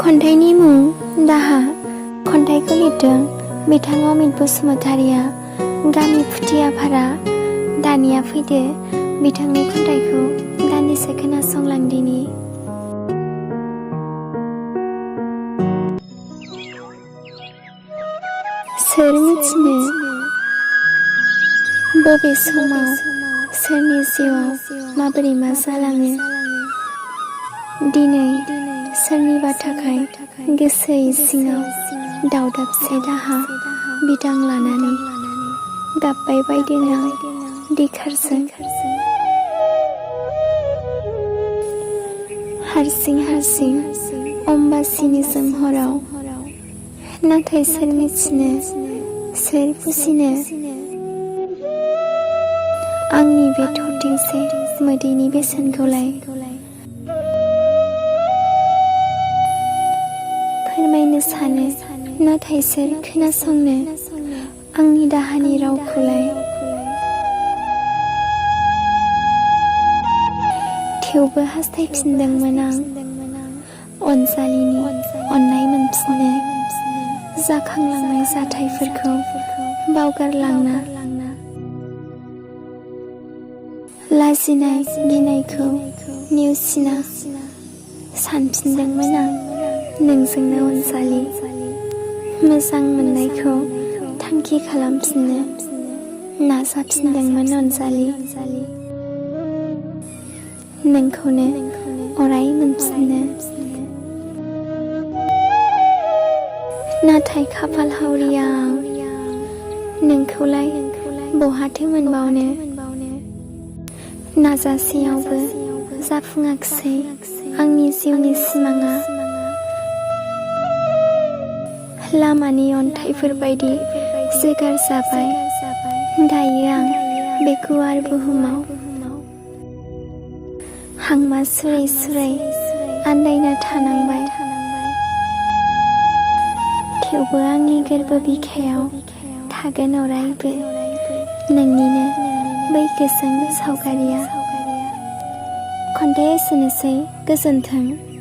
खन्थाइनि मुं दाहा। खन्थाइखौ लिरदों बिथां अमित बसुमतारिया। गामि फुथियाफारा। दानिया फैदो बिथांनि खन्थाइखौ दान्दिसे खोनासंलांदिनि। सोर मिथिनो बबे समाव सोरनि जिउआव माबोरै मा जालाङो। दिनै सोरनिबा थाखाय गोसो सिङाव दावदाबसे दाहा बिदां लानानै गाबबाय बायदों आं दिखारजों। हारसिं हारसिं अम्बासिनि जोमहराव। नाथाय सोर मिथिनो सोर बुजिनो आंनि बे थरथिंसे मोदैनि बेसेनखौलाय। फोरमायनो सानो नाथाय सोर खोनासंनो आंनि दाहानि रावखौलाय। थेवबो हास्थायफिनदोंमोन आं अनजालिनि अननाय मोनफिननो। जाखांलांनाय जाथायफोरखौ बावगारलांना लाजिनाय गिनायखौ नेवसिना सानफिनदोंमोन आं नोंजोंनो अनजालि। मोजां मोननायखौ थांखि खालामफिननो नाजाफिनदोंमोन अनजालि। नोंखौनो अराय मोनफिननो। नाथाय खाफाल हावरियाव नोंखौलाय बहाथो मोनबावनो। नाजासेयावबो जाफुङाखिसै आंनि जिउनि सिमाङा। लामानि अन्थाइफोर बायदि जोगार जाबाय दायो आं बे गुवार बुहुमाव। हांमा सुरै सुरै आन्दायना थानांबाय। थेवबो आंनि गोरबो बिखायाव थागोन अरायबो नोंनिनो बै गोजों सावगारिया। खन्थाइया एसेनोसै। गोजोन्थों।